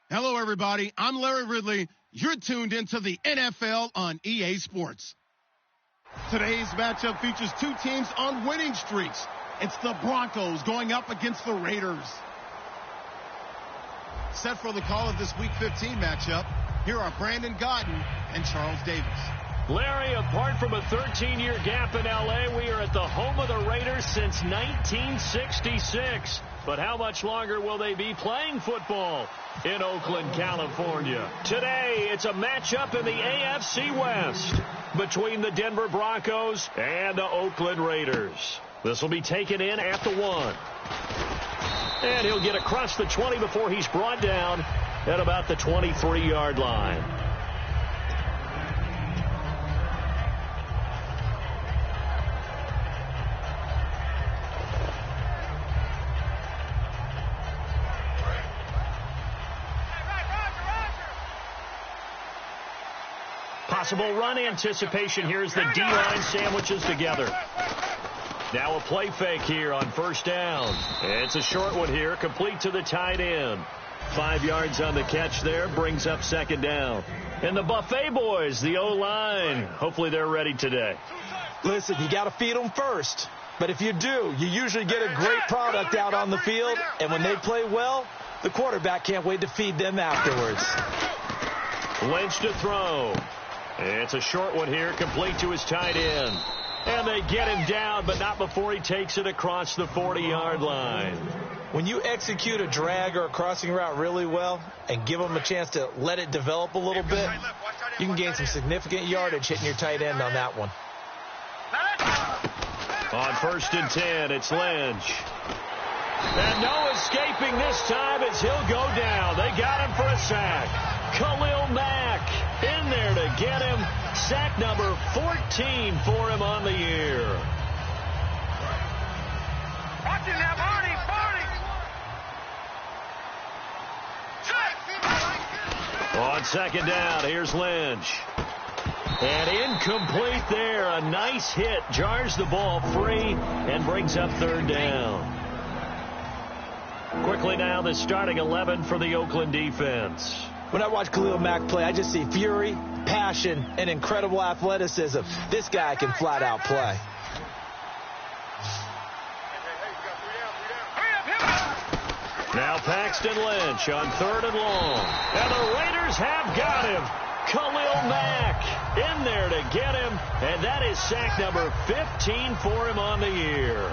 Hello, everybody. I'm Larry Ridley. You're tuned into the NFL on EA Sports. Today's matchup features two teams on winning streaks. It's the Broncos going up against the Raiders. Set for the call of this Week 15 matchup, here are Brandon Gaudin and Charles Davis. Larry, apart from a 13-year gap in L.A., we are at the home of the Raiders since 1966. But how much longer will they be playing football in Oakland, California? Today, it's a matchup in the AFC West between the Denver Broncos and the Oakland Raiders. This will be taken in at the 1. And he'll get across the 20 before he's brought down at about the 23-yard line. Possible run anticipation here as the D-line sandwiches together. Now a play fake here on first down. It's a short one here, complete to the tight end. 5 yards on the catch there, brings up second down. And the Buffet boys, the O-line, hopefully they're ready today. Listen, you got to feed them first. But if you do, you usually get a great product out on the field. And when they play well, the quarterback can't wait to feed them afterwards. Lynch to throw. It's a short one here, complete to his tight end. And they get him down, but not before he takes it across the 40-yard line. When you execute a drag or a crossing route really well and give them a chance to let it develop a little bit, you can gain some significant yardage hitting your tight end on that one. On 1st and 10, it's Lynch. And no escaping this time as he'll go down. They got him for a sack. Khalil Mack in there to get him. Sack number 14 for him on the year. Watch it now, Barney. On second down, here's Lynch. And incomplete there. A nice hit. Jars the ball free and brings up third down. Quickly now, the starting 11 for the Oakland defense. When I watch Khalil Mack play, I just see fury, passion, and incredible athleticism. This guy can flat out play. Now Paxton Lynch on 3rd and long. And the Raiders have got him. Khalil Mack in there to get him. And that is sack number 15 for him on the year.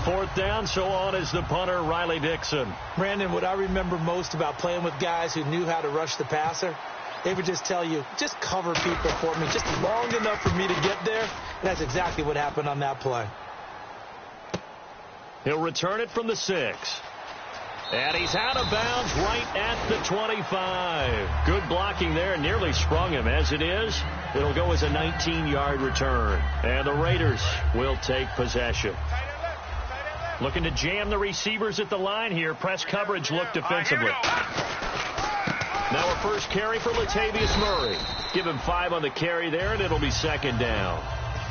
4th down, so on is the punter, Riley Dixon. Brandon, what I remember most about playing with guys who knew how to rush the passer, they would just tell you, just cover people for me, just long enough for me to get there. And that's exactly what happened on that play. He'll return it from the 6. And he's out of bounds right at the 25. Good blocking there, nearly sprung him. As it is, it'll go as a 19-yard return. And the Raiders will take possession. Looking to jam the receivers at the line here. Press coverage look defensively. Now a first carry for Latavius Murray. Give him 5 on the carry there, and it'll be second down.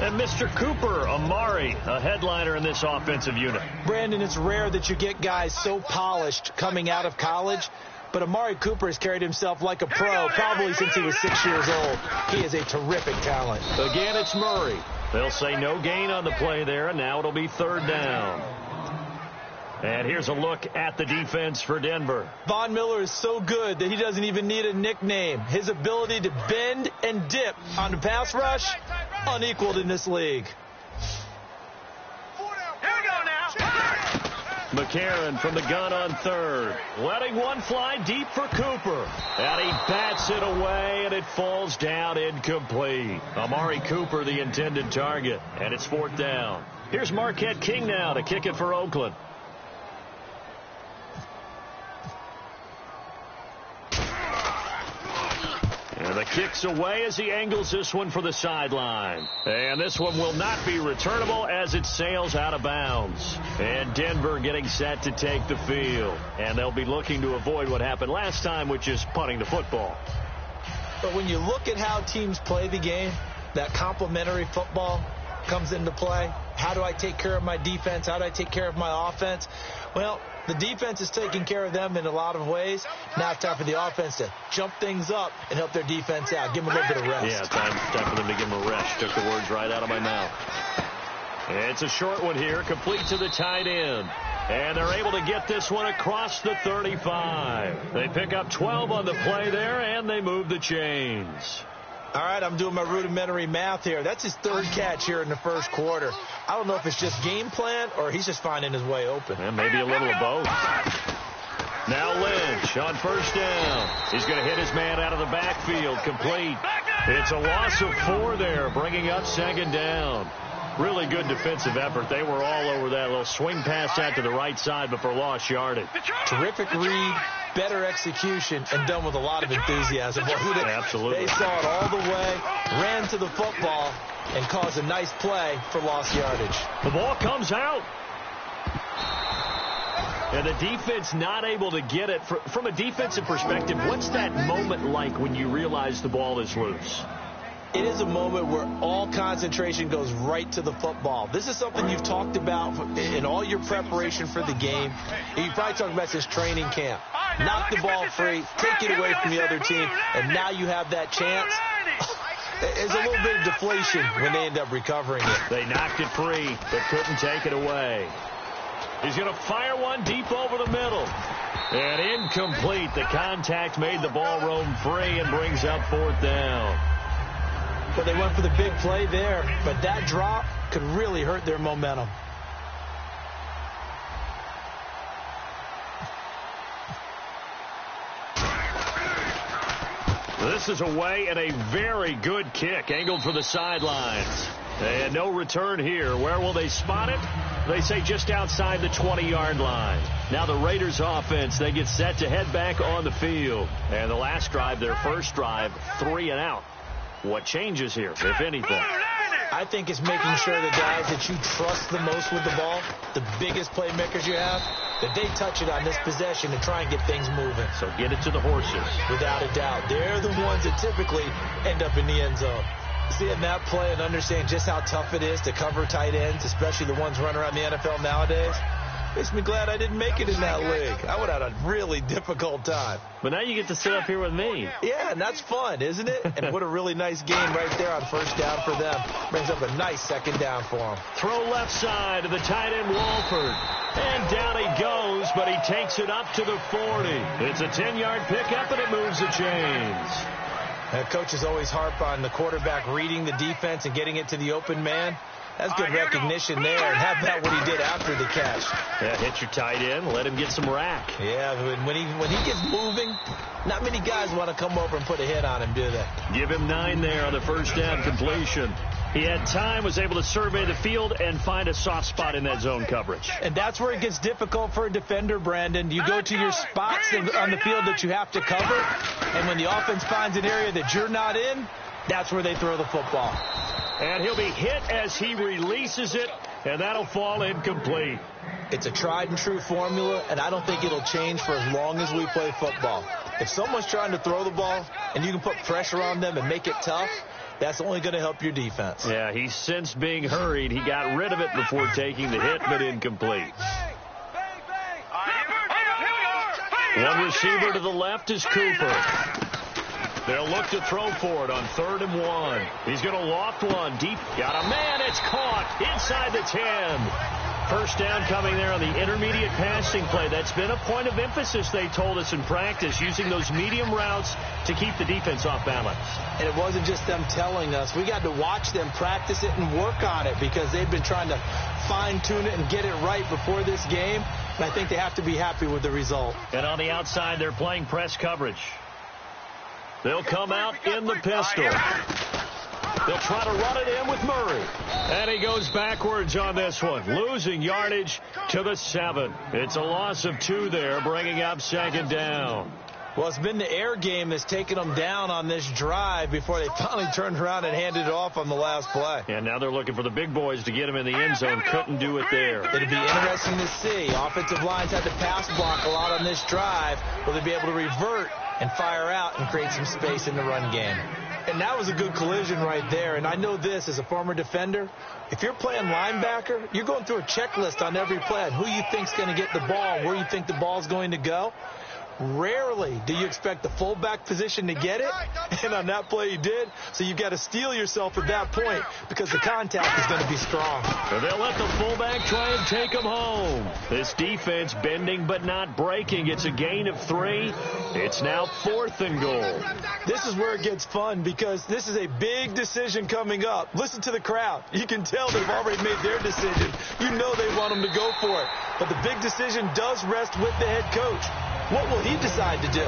And Mr. Cooper Amari, a headliner in this offensive unit. Brandon, it's rare that you get guys so polished coming out of college, but Amari Cooper has carried himself like a pro probably since he was 6 years old. He is a terrific talent. Again, it's Murray. They'll say no gain on the play there, and now it'll be third down. And here's a look at the defense for Denver. Von Miller is so good that he doesn't even need a nickname. His ability to bend and dip on the pass rush, unequaled in this league. Here we go now. McCarron from the gun on 3rd. Letting one fly deep for Cooper. And he bats it away, and it falls down incomplete. Amari Cooper, the intended target. And it's 4th down. Here's Marquette King now to kick it for Oakland. And the kick's away as he angles this one for the sideline. And this one will not be returnable as it sails out of bounds. And Denver getting set to take the field. And they'll be looking to avoid what happened last time, which is punting the football. But when you look at how teams play the game, that complementary football comes into play. How do I take care of my defense? How do I take care of my offense? Well, the defense is taking care of them in a lot of ways. Now it's time for the offense to jump things up and help their defense out. Give them a little bit of rest. Yeah, time for them to give them a rest. Took the words right out of my mouth. It's a short one here, complete to the tight end. And they're able to get this one across the 35. They pick up 12 on the play there, and they move the chains. All right, I'm doing my rudimentary math here. That's his third catch here in the first quarter. I don't know if it's just game plan or he's just finding his way open. And maybe a little of both. Now Lynch on first down. He's going to hit his man out of the backfield, complete. It's a loss of 4 there, bringing up second down. Really good defensive effort. They were all over that little swing pass out to the right side, but for lost yardage. Terrific read, better execution, and done with a lot of enthusiasm. Absolutely. They saw it all the way, ran to the football, and caused a nice play for lost yardage. The ball comes out. And the defense not able to get it. From a defensive perspective, what's that moment like when you realize the ball is loose? It is a moment where all concentration goes right to the football. This is something you've talked about in all your preparation for the game. You probably talked about this training camp. Knock the ball free, take it away from the other team, and now you have that chance. There's a little bit of deflation when they end up recovering it. They knocked it free, but couldn't take it away. He's going to fire one deep over the middle. And incomplete. The contact made the ball roam free and brings up fourth down. But they went for the big play there, but that drop could really hurt their momentum. This is away and a very good kick, angled for the sidelines. And no return here. Where will they spot it? They say just outside the 20-yard line. Now the Raiders offense, they get set to head back on the field. And the last drive, their first drive, 3 and out. What changes here, if anything? I think it's making sure the guys that you trust the most with the ball, the biggest playmakers you have, that they touch it on this possession and try and get things moving. So get it to the horses. Without a doubt. They're the ones that typically end up in the end zone. Seeing that play and understanding just how tough it is to cover tight ends, especially the ones running around the NFL nowadays, makes me glad I didn't make it in that league. I would have had a really difficult time. But now you get to sit up here with me. Yeah, and that's fun, isn't it? And what a really nice game right there on first down for them. Brings up a nice second down for them. Throw left side to the tight end, Walford. And down he goes, but he takes it up to the 40. It's a 10-yard pickup, and it moves the chains. Coaches always harp on the quarterback reading the defense and getting it to the open man. That's good recognition there, and how about what he did after the catch? Yeah, hit your tight end, let him get some rack. Yeah, when he gets moving, not many guys want to come over and put a hit on him, do they? Give him 9 there on the first down completion. He had time, was able to survey the field and find a soft spot in that zone coverage. And that's where it gets difficult for a defender, Brandon. You go to your spots on the field that you have to cover, and when the offense finds an area that you're not in, that's where they throw the football. And he'll be hit as he releases it, and that'll fall incomplete. It's a tried-and-true formula, and I don't think it'll change for as long as we play football. If someone's trying to throw the ball and you can put pressure on them and make it tough, that's only going to help your defense. Yeah, he sensed being hurried. He got rid of it before taking the hit, but incomplete. One receiver to the left is Cooper. They'll look to throw for it on 3rd and 1. He's going to loft one deep. Got a man. It's caught inside the 10. First down coming there on the intermediate passing play. That's been a point of emphasis, they told us in practice, using those medium routes to keep the defense off balance. And it wasn't just them telling us. We got to watch them practice it and work on it because they've been trying to fine-tune it and get it right before this game. And I think they have to be happy with the result. And on the outside, they're playing press coverage. They'll come out in the pistol. They'll try to run it in with Murray. And he goes backwards on this one, losing yardage to the 7. It's a loss of 2 there, bringing up second down. Well, it's been the air game that's taken them down on this drive before they finally turned around and handed it off on the last play. And now they're looking for the big boys to get him in the end zone. Couldn't do it there. It'll be interesting to see. Offensive lines had to pass block a lot on this drive. Will they be able to revert and fire out and create some space in the run game? And that was a good collision right there. And I know this as a former defender. If you're playing linebacker, you're going through a checklist on every play on who you think's going to get the ball, where you think the ball's going to go. Rarely do you expect the fullback position to get it, and on that play he did. So you've got to steel yourself at that point because the contact is going to be strong. They'll let the fullback try and take him home. This defense bending but not breaking. It's a gain of 3. It's now 4th and goal. This is where it gets fun because this is a big decision coming up. Listen to the crowd. You can tell they've already made their decision. You know they want them to go for it. But the big decision does rest with the head coach. What will he decide to do?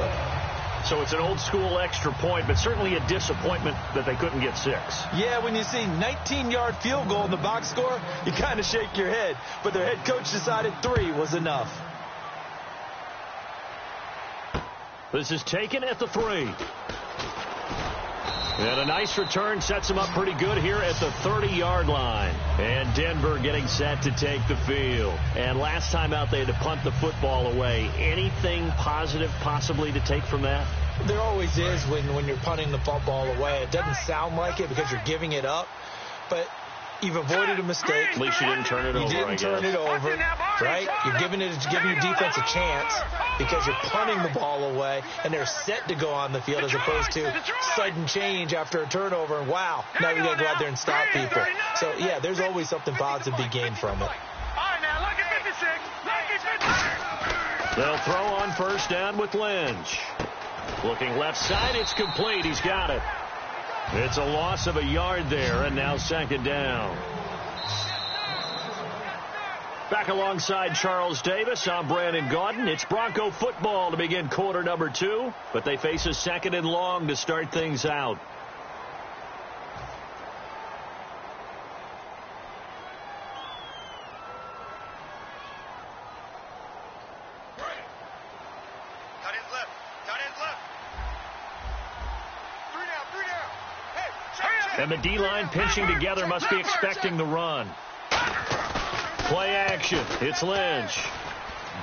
So it's an old-school extra point, but certainly a disappointment that they couldn't get 6. Yeah, when you see 19-yard field goal in the box score, you kind of shake your head. But their head coach decided 3 was enough. This is taken at the 3. And a nice return sets him up pretty good here at the 30-yard line. And Denver getting set to take the field. And last time out, they had to punt the football away. Anything positive possibly to take from that? There always is when you're punting the football away. It doesn't sound like it because you're giving it up. But you've avoided a mistake. At least you didn't turn it over, You didn't turn it over, right? You're giving your defense a chance because you're punting the ball away, and they're set to go on the field as opposed to sudden change after a turnover, and wow, now we got to go out there and stop people. So, yeah, there's always something positive to be gained from it. They'll throw on first down with Lynch. Looking left side, it's complete. He's got it. It's a loss of a yard there, and now 2nd down. Back alongside Charles Davis, I'm Brandon Gaudin. It's Bronco football to begin quarter number 2, but they face a 2nd and long to start things out. And the D-line pinching together must be expecting the run. Play action. It's Lynch.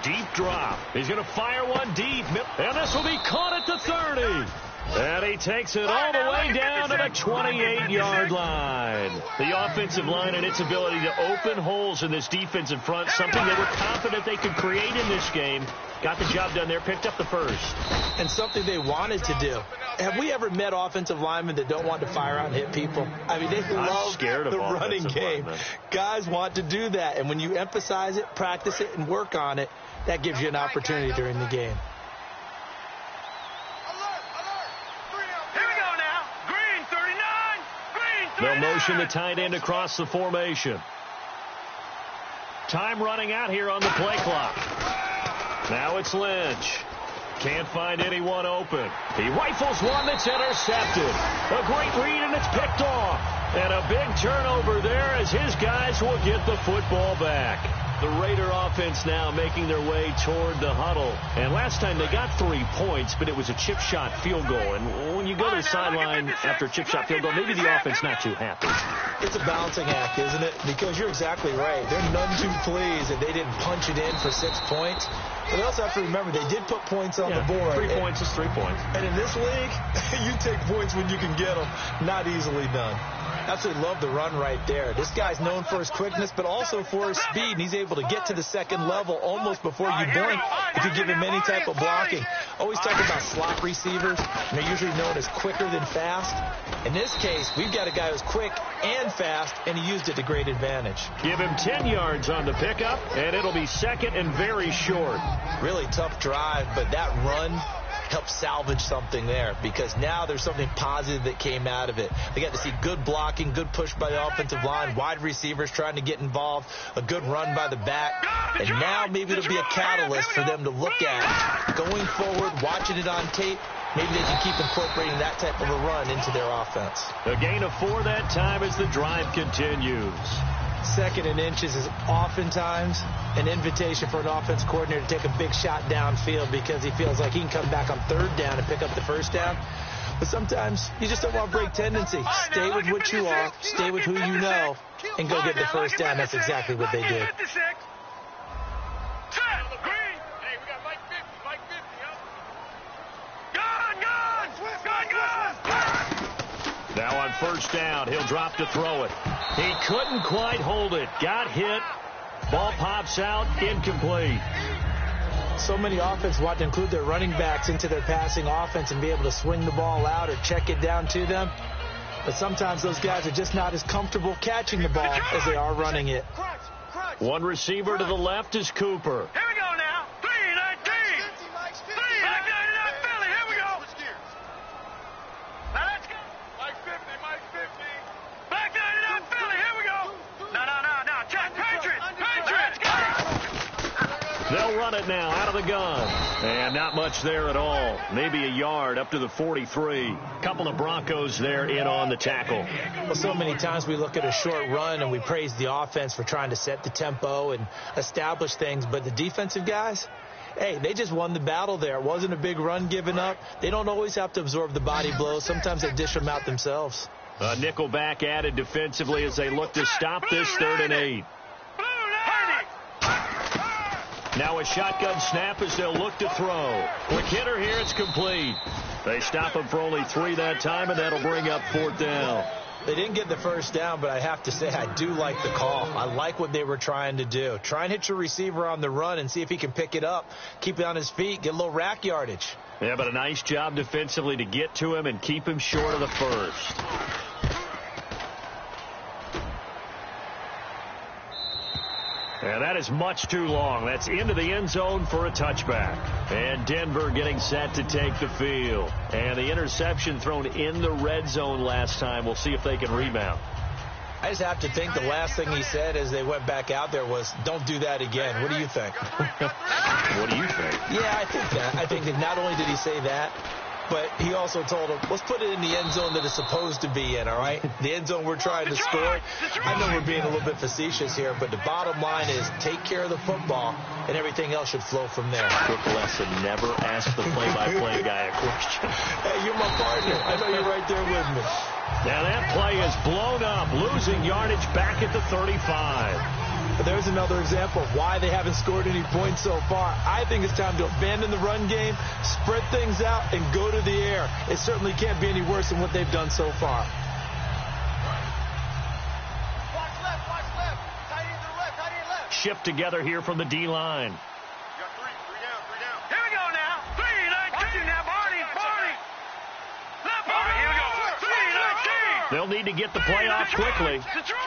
Deep drop. He's going to fire one deep. And this will be caught at the 30. And he takes it all the way down to the 28-yard line. The offensive line and its ability to open holes in this defensive front, something they were confident they could create in this game. Got the job done there, picked up the first. And something they wanted to do. Have we ever met offensive linemen that don't want to fire out and hit people? I mean, they love the running game. Guys want to do that. And when you emphasize it, practice it, and work on it, that gives you an opportunity during the game. They'll motion the tight end across the formation. Time running out here on the play clock. Now it's Lynch. Can't find anyone open. He rifles one that's intercepted. A great read, and it's picked off. And a big turnover there as his guys will get the football back. The Raider offense now making their way toward the huddle. And last time they got 3 points, but it was a chip shot field goal. And when you go to the sideline after a chip shot field goal, maybe the offense not too happy. It's a balancing act, isn't it? Because you're exactly right. They're none too pleased that they didn't punch it in for 6 points. But they also have to remember they did put points on the board. 3 points is 3 points. And in this league, you take points when you can get them. Not easily done. Absolutely love the run right there. This guy's known for his quickness, but also for his speed. And he's able to get to the second level almost before you blink if you give him any type of blocking. Always talk about slot receivers, and they're usually known as quicker than fast. In this case, we've got a guy who's quick and fast, and he used it to great advantage. Give him 10 yards on the pickup, and it'll be 2nd and very short. Really tough drive, but that run helped salvage something there because now there's something positive that came out of it. They got to see good blocking, good push by the offensive line, wide receivers trying to get involved, a good run by the back, and now maybe it'll be a catalyst for them to look at going forward, watching it on tape. Maybe they can keep incorporating that type of a run into their offense. A gain of 4 that time as the drive continues. 2nd and inches is oftentimes an invitation for an offense coordinator to take a big shot downfield because he feels like he can come back on 3rd down and pick up the first down. But sometimes you just don't want to break tendency. Stay with what you are, stay with who you know, and go get the first down. That's exactly what they did. Now on first down, he'll drop to throw it. He couldn't quite hold it. Got hit. Ball pops out, incomplete. So many offenses want to include their running backs into their passing offense and be able to swing the ball out or check it down to them. But sometimes those guys are just not as comfortable catching the ball as they are running it. One receiver to the left is Cooper. Here we go now. 3-19. Back 99 Philly. Here we go. Now let's go. Mike 50. Back 99 Philly. Here we go. No. Check. Patriots. Let's go. They'll run it now out of the gun. And not much there at all. Maybe a yard up to the 43. Couple of Broncos there in on the tackle. Well, so many times we look at a short run and we praise the offense for trying to set the tempo and establish things. But the defensive guys, hey, they just won the battle there. It wasn't a big run given up. They don't always have to absorb the body blows. Sometimes they dish them out themselves. A nickel back added defensively as they look to stop this 3rd and 8. Now a shotgun snap as they'll look to throw. Quick hitter here, it's complete. They stop him for only 3 that time, and that'll bring up 4th down. They didn't get the first down, but I have to say I do like the call. I like what they were trying to do. Try and hit your receiver on the run and see if he can pick it up, keep it on his feet, get a little rack yardage. Yeah, but a nice job defensively to get to him and keep him short of the first. And that is much too long. That's into the end zone for a touchback. And Denver getting set to take the field. And the interception thrown in the red zone last time. We'll see if they can rebound. I just have to think the last thing he said as they went back out there was, don't do that again. What do you think? What do you think? Yeah, I think that. I think that not only did he say that, but he also told him, let's put it in the end zone that it's supposed to be in, all right? The end zone we're trying to score. I know we're being a little bit facetious here, but the bottom line is take care of the football, and everything else should flow from there. Quick lesson, never ask the play-by-play guy a question. Hey, you're my partner. I know you're right there with me. Now that play is blown up, losing yardage back at the 35. But there's another example of why they haven't scored any points so far. I think it's time to abandon the run game, spread things out, and go to the air. It certainly can't be any worse than what they've done so far. Watch left. Tight end to the left. Shipped together here from the D-line. You got three down. Here we go now. 3-19. Now, Barney. Left, Barney. Here we go. 3-19. They'll need to get the play off quickly. Detroit.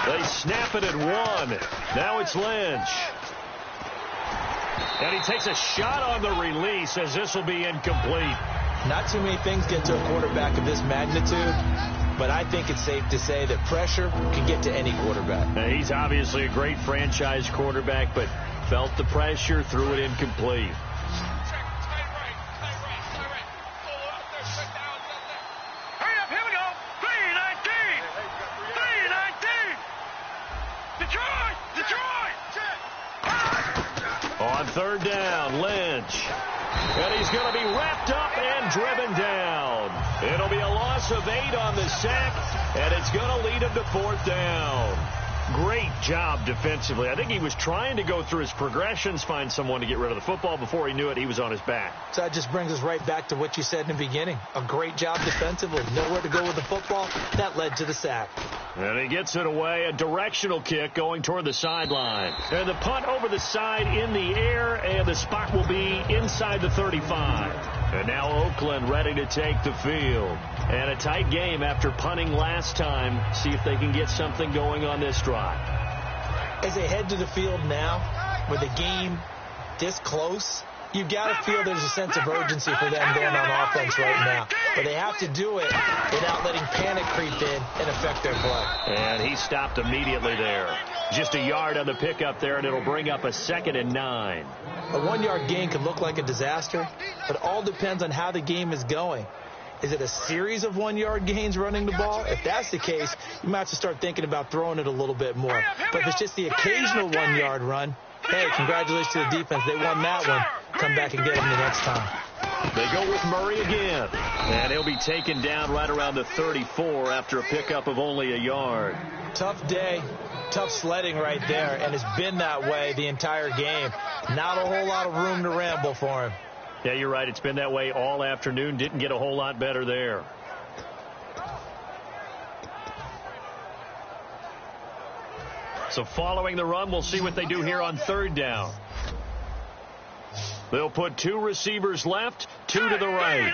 They snap it at 1. Now it's Lynch. And he takes a shot on the release as this will be incomplete. Not too many things get to a quarterback of this magnitude, but I think it's safe to say that pressure can get to any quarterback. Now, he's obviously a great franchise quarterback, but felt the pressure, threw it incomplete. On 3rd down, Lynch. And he's going to be wrapped up and driven down. It'll be a loss of 8 on the sack, and it's going to lead him to 4th down. Great job defensively. I think he was trying to go through his progressions, find someone to get rid of the football. Before he knew it, he was on his back. So that just brings us right back to what you said in the beginning. A great job defensively. Nowhere to go with the football. That led to the sack. And he gets it away. A directional kick going toward the sideline. And the punt over the side in the air, and the spot will be inside the 35. And now Oakland ready to take the field. And a tight game after punting last time. See if they can get something going on this drive. As they head to the field now, with the game this close, you've got to feel there's a sense of urgency for them going on offense right now. But they have to do it without letting panic creep in and affect their play. And he stopped immediately there. Just a yard on the pickup there, and it'll bring up a 2nd and 9. A 1-yard gain could look like a disaster, but it all depends on how the game is going. Is it a series of 1-yard gains running the ball? If that's the case, you might have to start thinking about throwing it a little bit more. But if it's just the occasional 1-yard run, hey, congratulations to the defense. They won that one. Come back and get them the next time. They go with Murray again. And he'll be taken down right around the 34 after a pickup of only a yard. Tough day. Tough sledding right there, and it's been that way the entire game. Not a whole lot of room to ramble for him. Yeah, you're right. It's been that way all afternoon. Didn't get a whole lot better there. So following the run, we'll see what they do here on third down. They'll put 2 receivers left, 2 to the right.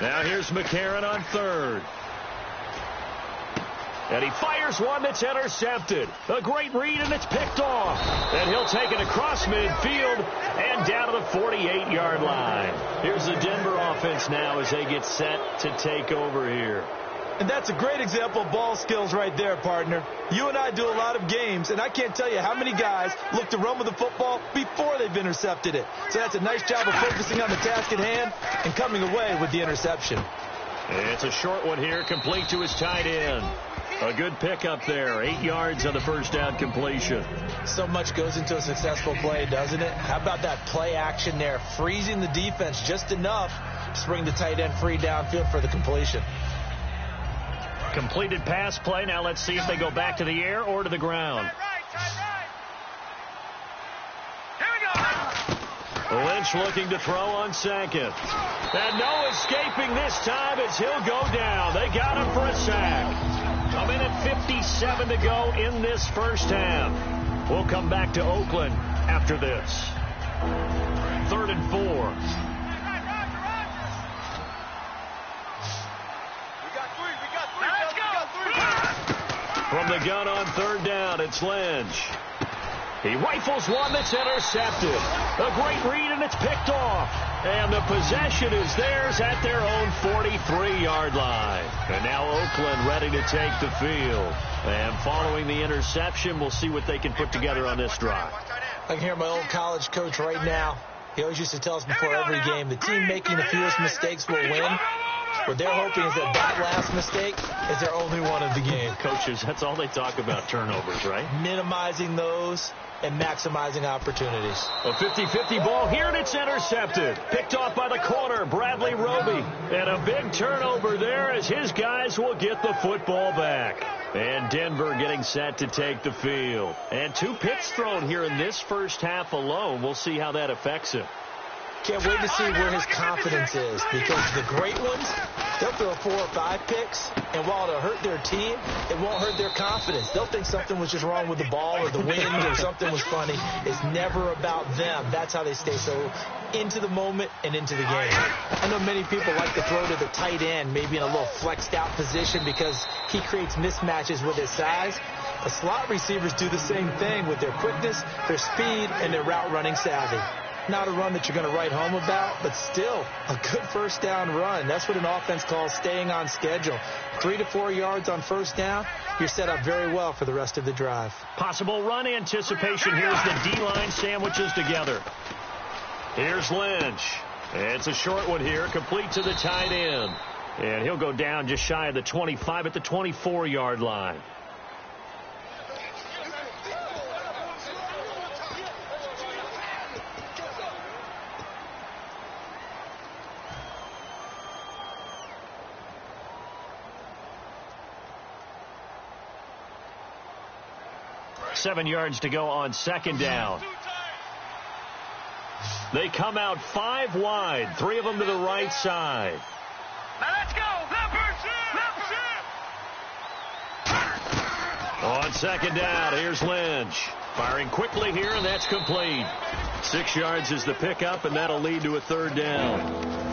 Now here's McCarron on third. And he fires one that's intercepted. A great read, and it's picked off. And he'll take it across midfield and down to the 48-yard line. Here's the Denver offense now as they get set to take over here. And that's a great example of ball skills right there, partner. You and I do a lot of games, and I can't tell you how many guys look to run with the football before they've intercepted it. So that's a nice job of focusing on the task at hand and coming away with the interception. It's a short one here, complete to his tight end. A good pickup there, 8 yards on the first down completion. So much goes into a successful play, doesn't it? How about that play action there, freezing the defense just enough to bring the tight end free downfield for the completion. Completed pass play. Now let's see if they go back to the air or to the ground. Lynch looking to throw on second. And no escaping this time as he'll go down. They got him for a sack. A minute 57 to go in this first half. We'll come back to Oakland after this. 3rd and 4. From the gun on third down, it's Lynch. He rifles one that's intercepted. A great read, and it's picked off. And the possession is theirs at their own 43-yard line. And now Oakland ready to take the field. And following the interception, we'll see what they can put together on this drive. I can hear my old college coach right now. He always used to tell us before every game, the team making the fewest mistakes will win. What they're hoping is that that last mistake is their only one of the game. Coaches, that's all they talk about, turnovers, right? Minimizing those and maximizing opportunities. A 50-50 ball here, and it's intercepted. Picked off by the corner, Bradley Roby. And a big turnover there as his guys will get the football back. And Denver getting set to take the field. And 2 picks thrown here in this first half alone. We'll see how that affects him. Can't wait to see where his confidence is, because the great ones, they'll throw 4 or 5 picks, and while it'll hurt their team, it won't hurt their confidence. They'll think something was just wrong with the ball or the wind or something was funny. It's never about them. That's how they stay so into the moment and into the game. I know many people like to throw to the tight end, maybe in a little flexed out position because he creates mismatches with his size. The slot receivers do the same thing with their quickness, their speed, and their route running savvy. Not a run that you're going to write home about, but still a good first down run. That's what an offense calls staying on schedule. 3 to 4 yards on first down, you're set up very well for the rest of the drive. Possible run anticipation. Here's the D-line sandwiches together. Here's Lynch. It's a short one here, complete to the tight end. And he'll go down just shy of the 25 at the 24-yard line. Seven yards to go on second down. They come out 5 wide, 3 of them to the right side. Now let's go. On second down, here's Lynch. Firing quickly here, and that's complete. 6 yards is the pickup, and that'll lead to a third down.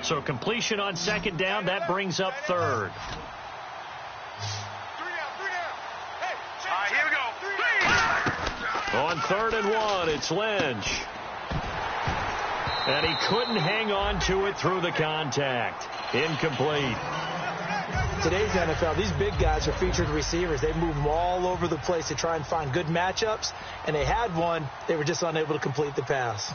So completion on second down, that brings up third. 3 down. Hey, all right, here we go. On 3rd and 1, it's Lynch. And he couldn't hang on to it through the contact. Incomplete. Today's NFL, these big guys are featured receivers. They move them all over the place to try and find good matchups. And they had one. They were just unable to complete the pass.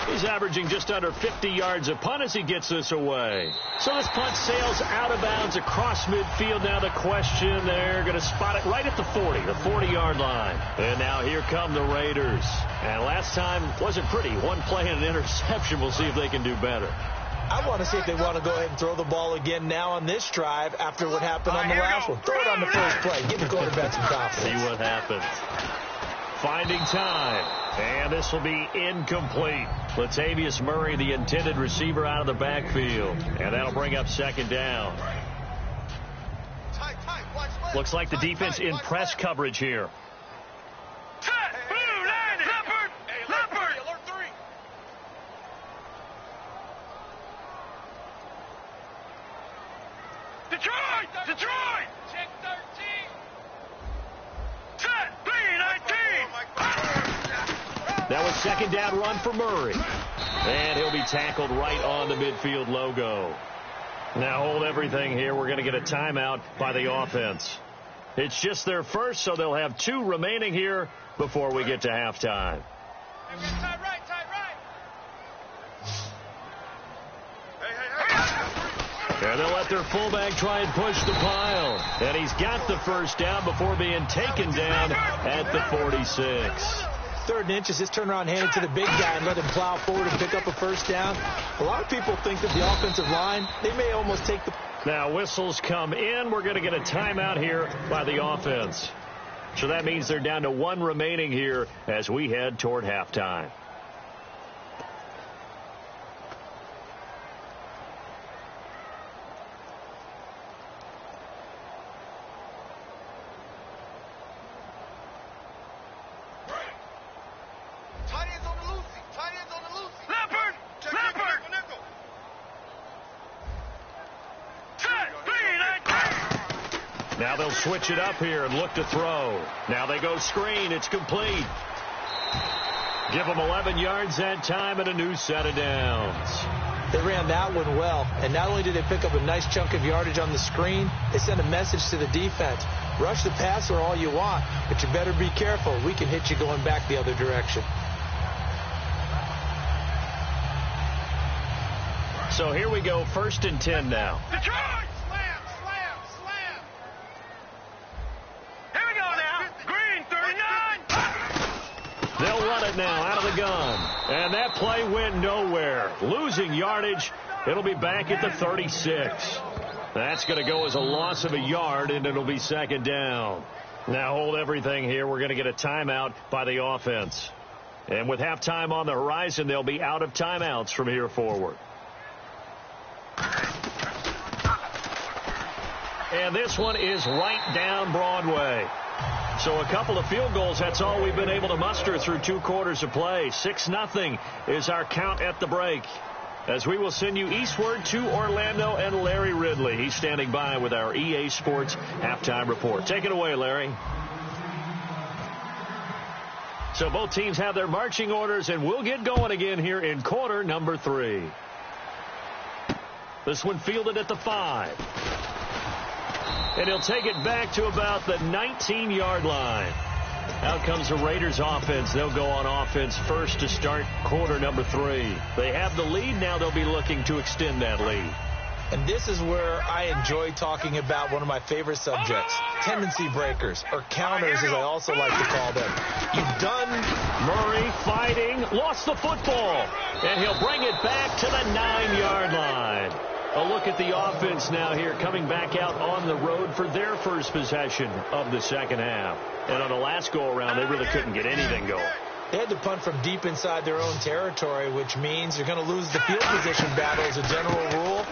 He's averaging just under 50 yards a punt as he gets this away. So this punt sails out of bounds across midfield. Now the question, they're going to spot it right at the 40, the 40-yard line. And now here come the Raiders. And last time wasn't pretty. 1 play and an interception. We'll see if they can do better. I want to see if they want to go ahead and throw the ball again now on this drive after what happened on the last one. Throw it on the first play. Give the quarterback some confidence. See what happens. Finding time. And this will be incomplete. Latavius Murray, the intended receiver, out of the backfield. And that'll bring up second down. Looks like the defense in press coverage here. Detroit! Check 13. Set, B19. That was second down run for Murray. And he'll be tackled right on the midfield logo. Now hold everything here. We're going to get a timeout by the offense. It's just their first, so they'll have 2 remaining here before we get to halftime. Tight right. And they'll let their fullback try and push the pile. And he's got the first down before being taken down at the 46. 3rd and inches, just turn around, hand it to the big guy and let him plow forward and pick up a first down. A lot of people think that the offensive line, they may almost take the... Now whistles come in. We're going to get a timeout here by the offense. So that means they're down to 1 remaining here as we head toward halftime. Now they'll switch it up here and look to throw. Now they go screen. It's complete. Give them 11 yards that time and a new set of downs. They ran that one well, and not only did they pick up a nice chunk of yardage on the screen, they sent a message to the defense. Rush the passer all you want, but you better be careful. We can hit you going back the other direction. So here we go, 1st and 10 now. Detroit! They'll run it now out of the gun. And that play went nowhere. Losing yardage. It'll be back at the 36. That's going to go as a loss of a yard, and it'll be second down. Now hold everything here. We're going to get a timeout by the offense. And with halftime on the horizon, they'll be out of timeouts from here forward. And this one is right down Broadway. So a couple of field goals, that's all we've been able to muster through 2 quarters of play. 6-0 is our count at the break. As we will send you eastward to Orlando and Larry Ridley. He's standing by with our EA Sports halftime report. Take it away, Larry. So both teams have their marching orders, and we'll get going again here in quarter number 3. This one fielded at the 5. And he'll take it back to about the 19-yard line. Out comes the Raiders offense. They'll go on offense first to start quarter number 3. They have the lead. Now they'll be looking to extend that lead. And this is where I enjoy talking about one of my favorite subjects, tendency breakers, or counters as I also like to call them. You've done... Murray fighting, lost the football, and he'll bring it back to the 9-yard line. A look at the offense now here, coming back out on the road for their first possession of the second half. And on the last go-around, they really couldn't get anything going. They had to punt from deep inside their own territory, which means they're going to lose the field position battle as a general rule.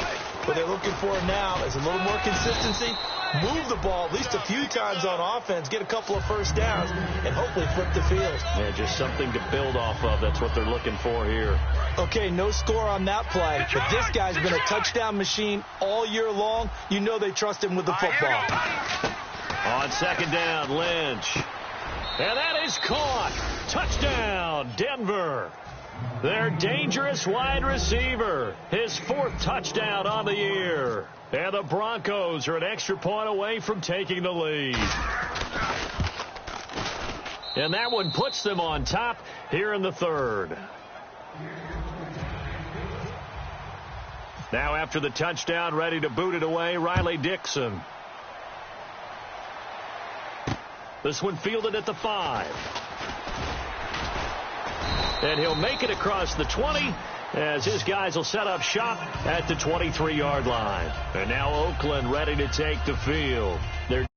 What they're looking for now is a little more consistency, move the ball at least a few times on offense, get a couple of first downs, and hopefully flip the field. Yeah, just something to build off of. That's what they're looking for here. Okay, no score on that play, but this guy's been a touchdown machine all year long. You know they trust him with the football. On second down, Lynch. And that is caught. Touchdown, Denver. Their dangerous wide receiver. His 4th touchdown on the year. And the Broncos are an extra point away from taking the lead. And that one puts them on top here in the 3rd. Now after the touchdown, ready to boot it away, Riley Dixon. This one fielded at the 5. And he'll make it across the 20 as his guys will set up shop at the 23-yard line. And now Oakland ready to take the field. They're